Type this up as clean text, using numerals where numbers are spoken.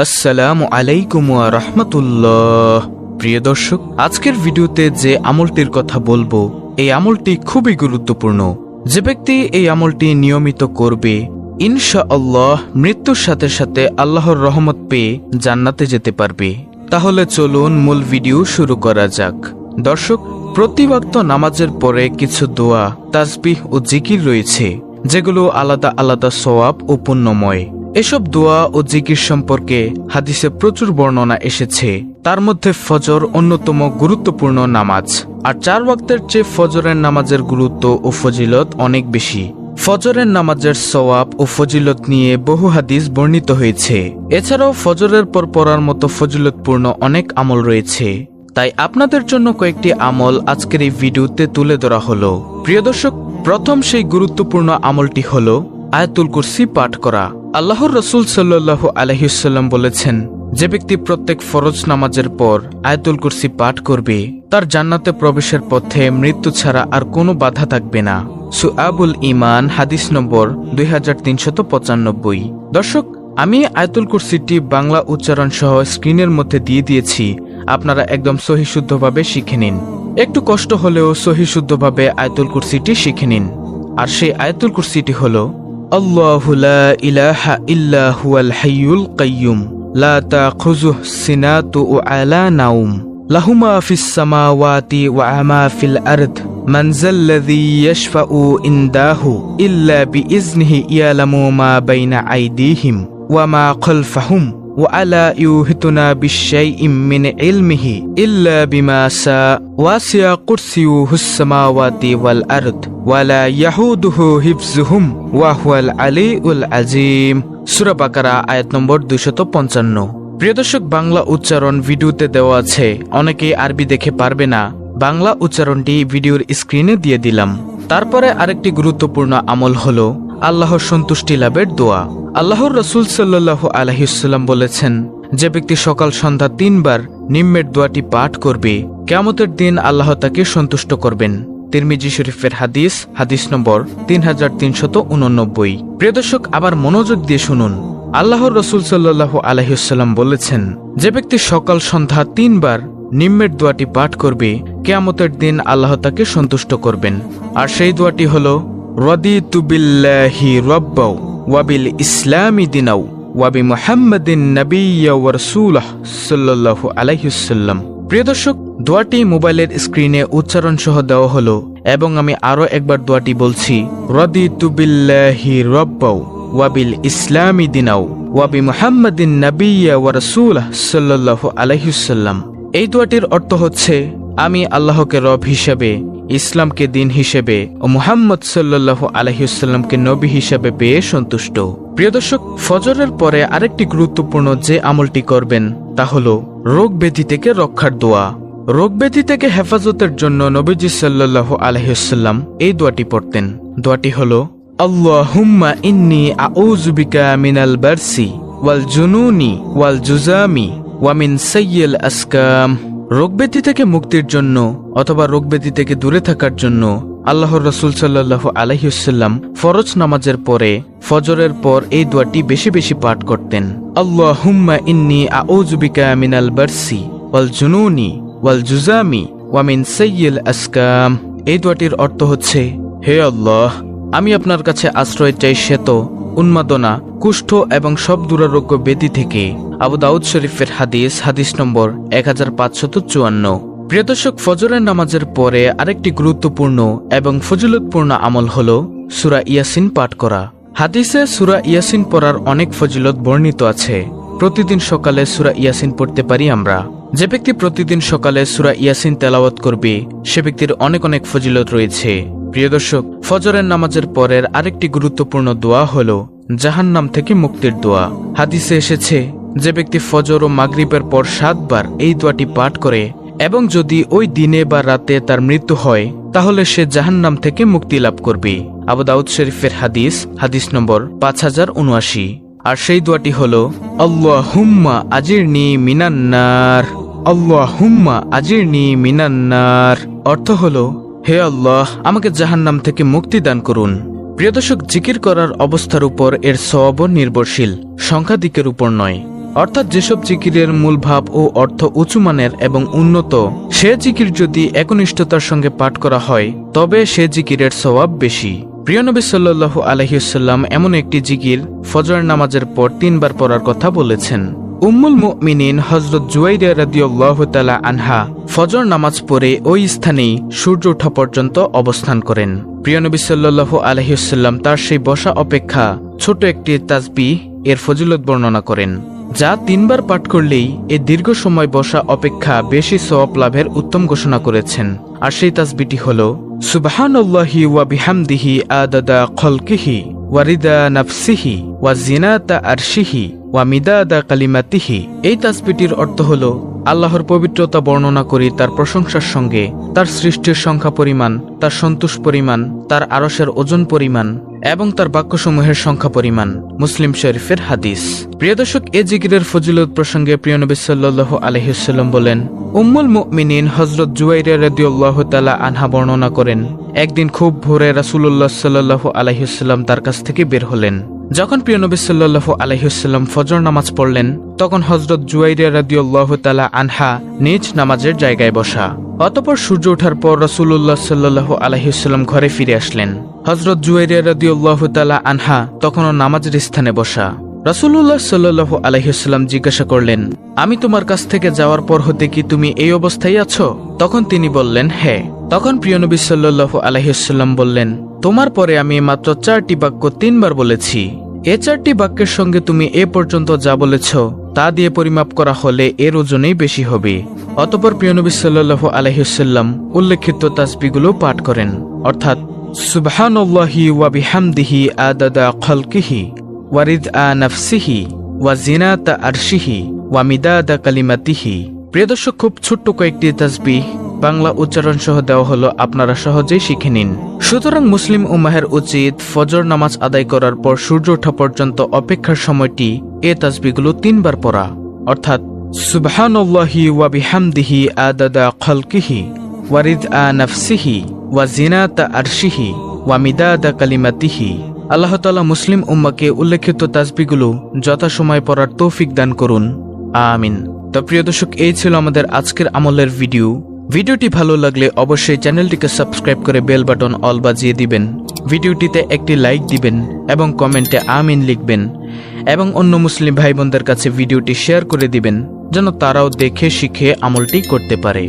আসসালামু আলাইকুম ওয়া রাহমাতুল্লাহ। প্রিয় দর্শক, আজকের ভিডিওতে যে আমলটির কথা বলবো, এই আমলটি খুবই গুরুত্বপূর্ণ। যে ব্যক্তি এই আমলটি নিয়মিত করবে, ইনশাআল্লাহ মৃত্যুর সাথে সাথে আল্লাহর রহমত পেয়ে জান্নাতে যেতে পারবে। তাহলে চলুন মূল ভিডিও শুরু করা যাক। দর্শক, প্রতি ওয়াক্ত নামাজের পরে কিছু দোয়া, তাসবিহ ও জিকির রয়েছে, যেগুলো আলাদা আলাদা সওয়াব ও পুণ্যময়। এসব দোয়া ও জিকির সম্পর্কে হাদিসে প্রচুর বর্ণনা এসেছে। তার মধ্যে ফজর অন্যতম গুরুত্বপূর্ণ নামাজ, আর 4 ওয়াক্তের চেয়ে ফজরের নামাজের গুরুত্ব ও ফজিলত অনেক বেশি। ফজরের নামাজের সওয়াব ও ফজিলত নিয়ে বহু হাদিস বর্ণিত হয়েছে। এছাড়াও ফজরের পর পড়ার মতো ফজিলতপূর্ণ অনেক আমল রয়েছে। তাই আপনাদের জন্য কয়েকটি আমল আজকের এই ভিডিওতে তুলে ধরা হলো। প্রিয় দর্শক, প্রথম সেই গুরুত্বপূর্ণ আমলটি হলো আয়াতুল কুরসি পাঠ করা। আল্লাহর রাসূল সাল্লাল্লাহু আলাইহি ওয়াসাল্লাম বলেছেন, যে ব্যক্তি প্রত্যেক ফরজ নামাজের পর আয়াতুল কুরসি পাঠ করবে, তার জান্নাতে প্রবেশের পথে মৃত্যু ছাড়া আর কোনো বাধা থাকবে না। সুআবুল ঈমান, হাদিস নম্বর 2395। দর্শক, আমি আয়াতুল কুরসিটি বাংলা উচ্চারণ সহ স্ক্রিনের মধ্যে দিয়ে দিয়েছি। আপনারা একদম সহি শুদ্ধভাবে শিখে নিন। একটু কষ্ট হলেও সহি শুদ্ধভাবে আয়াতুল কুরসিটি শিখে নিন। আর সেই আয়াতুল কুরসিটি হলো, আল্লাহু লা ইলাহা ইল্লা হুয়াল হাইয়ুল কাইয়ুম, লা তাখুযুহু সিনাতু ওয়ালা নাওম, লাহু মা ফিস সামাওয়াতি ওয়া মা ফিল আরদ, মান যাল্লাযী ইয়াশফাউ ইনদাহু ইল্লা বিইজনিহি, ইয়ালামু মা বাইনা আইদিহিম ওয়া মা খালফাহুম ওয়ালা ইউহিতুনা বিশাইইম মিন ইলমিহি ইল্লা বিমা শা, ওয়াসিয়া কুরসিয়ুহুস সামাওয়াতি ওয়াল আরদ ওয়ালা ইয়াহুদুহু হিফযুহুম ওয়া হুয়াল আলিয়্যুল আযীম। সূরা বাকারা, আয়াত নম্বর 255। প্রিয় দর্শক, বাংলা উচ্চারণ ভিডিওতে দেওয়া আছে। অনেকেই আরবি দেখে পারবে না, বাংলা উচ্চারণটি ভিডিওর স্ক্রিনে দিয়ে দিলাম। তারপরে আরেকটি গুরুত্বপূর্ণ আমল হলো আল্লাহর সন্তুষ্টি লাভের দোয়া। আল্লাহর রাসূল সাল্লাল্লাহু আলাইহি ওয়াসাল্লাম বলেছেন, যে ব্যক্তি সকাল সন্ধ্যা 3 বার নিম্নের দোয়াটি পাঠ করবে, কিয়ামতের দিন আল্লাহ তাকে সন্তুষ্ট করবেন। তিরমিজি শরীফের হাদিস, হাদিস নম্বর 3389। প্রিয় দর্শক, আবার মনোযোগ দিয়ে শুনুন। আল্লাহর রাসূল সাল্লাল্লাহু আলাইহি ওয়াসাল্লাম বলেছেন, যে ব্যক্তি সকাল সন্ধ্যা 3 বার নিম্নের দোয়াটি পাঠ করবে, কিয়ামতের দিন আল্লাহ তাকে সন্তুষ্ট করবেন। আর সেই দোয়াটি হলো, রাদিতু বিল্লাহি রাব্বাও ওয়া বিল ইসলামি দিনাও ওয়া বি মুহাম্মাদিন নাবিয়্যা ওয়া রাসূলাহ সাল্লাল্লাহু আলাইহি ওয়াসাল্লাম। প্রিয় দর্শক, দোয়াটি মোবাইলের স্ক্রিনে উচ্চারণ সহ দেওয়া হলো, এবং আমি আরো একবার দোয়াটি বলছি, রাদিতু বিল্লাহি রাব্বাও ওয়া বিল ইসলামি দিনাও ওয়া বি মুহাম্মাদিন নাবিয়্যা ওয়া রাসূলাহ সাল্লাল্লাহু আলাইহি ওয়াসাল্লাম। এই দোয়াটির অর্থ হচ্ছে, আমি আল্লাহকে রব হিসেবে, ইসলামকে দিন হিসেবে ও মুহাম্মদ সাল্লাল্লাহু আলাইহি ওয়াসাল্লামকে নবী হিসেবে পেয়ে সন্তুষ্ট। প্রিয় দর্শক, ফজরের পরে আরেকটি গুরুত্বপূর্ণ যে আমলটি করবেন, তা হলো রোগ ব্যাধি থেকে রক্ষার দোয়া। রোগ ব্যাধি থেকে হেফাজতের জন্য নবীজি সাল্লাল্লাহু আলাইহি ওয়াসাল্লাম এই দোয়াটি পড়তেন। দোয়াটি হলো, আল্লাহুম্মা ইন্নী আউযু বিকা মিনাল বারসি ওয়াল জুনুনি ওয়াল জুজামি ওয়া মিন সাইয়্যিল আসকাম। রোগব্যাধি থেকে মুক্তির জন্য অথবা রোগব্যাধি থেকে দূরে থাকার জন্য আল্লাহর রাসূল সাল্লাল্লাহু আলাইহি ওয়াসাল্লাম ফরজ নামাজের পরে, ফজরের পর এই দোয়াটি বেশি বেশি পাঠ করতেন। আল্লাহুম্মা ইন্নী আউযু বিকা মিনাল বারসি ওয়াল জুনুনি ওয়াল জুজামি ওয়া মিন সাইয়্যিল আসকাম। এই দোয়াটির অর্থ হচ্ছে, হে আল্লাহ, আমি আপনার কাছে আশ্রয় চাই শ্বেত, উন্মাদনা, কুষ্ঠ এবং সব দুরারোগ্য ব্যাধি থেকে। আবু দাউদ শরীফের হাদিস, হাদিস নম্বর 1554। প্রিয় দর্শক, ফজরের নামাজের পরে আরেকটি গুরুত্বপূর্ণ এবং ফজিলতপূর্ণ আমল হলো সূরা ইয়াসিন পাঠ করা। হাদিসে সূরা ইয়াসিন পড়ার অনেক ফজিলত বর্ণিত আছে। প্রতিদিন সকালে সূরা ইয়াসিন পড়তে পারি আমরা। যে ব্যক্তি প্রতিদিন সকালে সূরা ইয়াসিন তেলাওয়াত করবে, সে ব্যক্তির অনেক অনেক ফজিলত রয়েছে। প্রিয় দর্শক, ফজরের নামাজের পরের আরেকটি গুরুত্বপূর্ণ দোয়া হলো জাহান্নাম থেকে মুক্তির দোয়া। হাদিসে এসেছে, যে ব্যক্তি ফজর ও মাগরিবের পর 7 বার এই দোয়াটি পাঠ করে এবং যদি ওই দিনে বা রাতে তার মৃত্যু হয়, তাহলে সে জাহান্নাম থেকে মুক্তি লাভ করবে। আবু দাউদ শরীফের হাদিস, হাদিস নম্বর 5079। আর সেই দোয়াটি হলো, আল্লাহুম্মা আজিরনি মিনান নার, আল্লাহুম্মা আজিরনি মিনান নার। অর্থ হলো, হে আল্লাহ, আমাকে জাহান্নাম থেকে মুক্তি দান করুন। প্রিয় দর্শক, জিকির করার অবস্থার উপর এর সওয়াব নির্ভরশীল, সংখ্যাধিকের উপর নয়। অর্থাৎ যেসব জিকিরের মূল ভাব ও অর্থ উঁচু মানের এবং উন্নত, সে জিকির যদি একনিষ্ঠতার সঙ্গে পাঠ করা হয় তবে সে জিকিরের সওয়াব বেশি। প্রিয় নবী সাল্লাল্লাহু আলাইহি ওয়াসাল্লাম এমন একটি জিকির ফজর নামাজের পর 3 বার পড়ার কথা বলেছেন। উম্মুল মুমিনিন হযরত জুয়াইরিয়া রাদিয়াল্লাহু তাআলা আনহা ফজর নামাজ পড়ে ওই স্থানেই সূর্য ওঠা পর্যন্ত অবস্থান করেন। প্রিয় নবী সাল্লাল্লাহু আলাইহি ওয়াসাল্লাম তার সেই বসা অপেক্ষা ছোট একটি তাসবিহ এর ফজিলত বর্ণনা করেন, যা 3 বার পাঠ করলেই এই দীর্ঘ সময় বসা অপেক্ষা বেশি সওয়াব লাভের উত্তম ঘোষণা করেছেন। আর সেই তাসবিহটি হলো সুবহানাল্লাহি ওয়া বিহামদিহি আদাদা খলকিহি ওয়া রিদা নাফসিহি ওয়া জিনাতা আরশিহি ওয়া মিদাদা কালিমাতিহি। এই তাসবিহটির অর্থ হলো আল্লাহর পবিত্রতা বর্ণনা করি তার প্রশংসার সঙ্গে, তার সৃষ্টির সংখ্যা পরিমাণ, তার সন্তোষ পরিমাণ, তার আরশের ওজন পরিমাণ এবং তার বাক্যসমূহের সংখ্যা পরিমাণ। মুসলিম শরীফের হাদিস। প্রিয় দর্শক, এ জিকিরের ফজিলত প্রসঙ্গে প্রিয় নবী সাল্লাল্লাহু আলাইহি ওয়াসাল্লাম বলেন, উম্মুল মুমিনিন হযরত জুয়াইরিয়া রাদিয়াল্লাহু তাআলা আনহা বর্ণনা করেন, একদিন খুব ভোরে রাসূলুল্লাহ সাল্লাল্লাহু আলাইহি ওয়াসাল্লাম তার কাছ থেকে বের হলেন। যখন প্রিয় নবী সাল্লাল্লাহু আলাইহি ওয়াসাল্লাম ফজর নামাজ পড়লেন, তখন হযরত জুয়াইরিয়া রাদিয়াল্লাহু তাআলা আনহা নিজ নামাজের জায়গায় বসা। অতঃপর সূর্য ওঠার পর রাসূলুল্লাহ সাল্লাল্লাহু আলাইহি ওয়াসাল্লাম ঘরে ফিরে আসলেন। হযরত জুয়াইরিয়া রাদিয়াল্লাহু তাআলা আনহা তখনও নামাজের স্থানে বসা। রাসূলুল্লাহ সাল্লাল্লাহু আলাইহি ওয়াসাল্লাম জিজ্ঞাসা করলেন, আমি তোমার কাছ থেকে যাওয়ার পর হতে কি তুমি এই অবস্থায় আছো? তখন তিনি বললেন, হ্যাঁ। তখন প্রিয় নবী সাল্লাল্লাহু আলাইহি ওয়াসাল্লাম বললেন, তোমার পরে আমি মাত্র 4টি বাক্য 3 বার বলেছি। এ 4টি বাক্যের সঙ্গে তুমি এ পর্যন্ত যা বলেছ তা দিয়ে পরিমাপ করা হলে এর ওজনেই বেশি হবে। অতঃপর প্রিয় নবী সাল্লাল্লাহু আলাইহি ওয়াসাল্লাম উল্লেখিত তাসবিহগুলো পাঠ করেন, অর্থাৎ সুবহানাল্লাহি ওয়া বিহামদিহি আদাদা খলকিহি ওয়া রিদা নাফসিহি ওয়া জিনাতা আরশিহি ওয়া মিদাদা কালিমাতিহি। প্রিয় দর্শক, খুব ছোট্ট কয়েকটি তাসবিহ বাংলা উচ্চারণ সহ দেওয়া হলো, আপনারা সহজেই শিখে নিন। সুতরাং মুসলিম উম্মাহের উচিত ফজর নামাজ আদায় করার পর সূর্য ওঠা পর্যন্ত অপেক্ষার সময়টি এ তাসবিহগুলো 3 বার পড়া, অর্থাৎ সুবহানাল্লাহি ওয়া বিহামদিহি আদাদা খলকিহি ওয়া রিদা নাফসিহি ওয়া জিনাতা আরশিহি ওয়া মিদাদা কালিমাতিহি। আল্লাহ তাআলা মুসলিম উম্মাহকে উল্লেখিত তাসবিহগুলো যথাসময় পড়ার তৌফিক দান করুন, আমিন। তো প্রিয় দর্শক, এই ছিল আমাদের আজকের আমলের ভিডিও। ভিডিওটি ভালো লাগলে অবশ্যই চ্যানেলটিকে সাবস্ক্রাইব করে বেল বাটন অল বাজিয়ে দিবেন, ভিডিওটিতে একটি লাইক দিবেন এবং কমেন্টে আমিন লিখবেন এবং অন্য মুসলিম ভাই বোনদের কাছে ভিডিওটি শেয়ার করে দিবেন যেন তারাও দেখে শিখে আমলটি করতে পারে।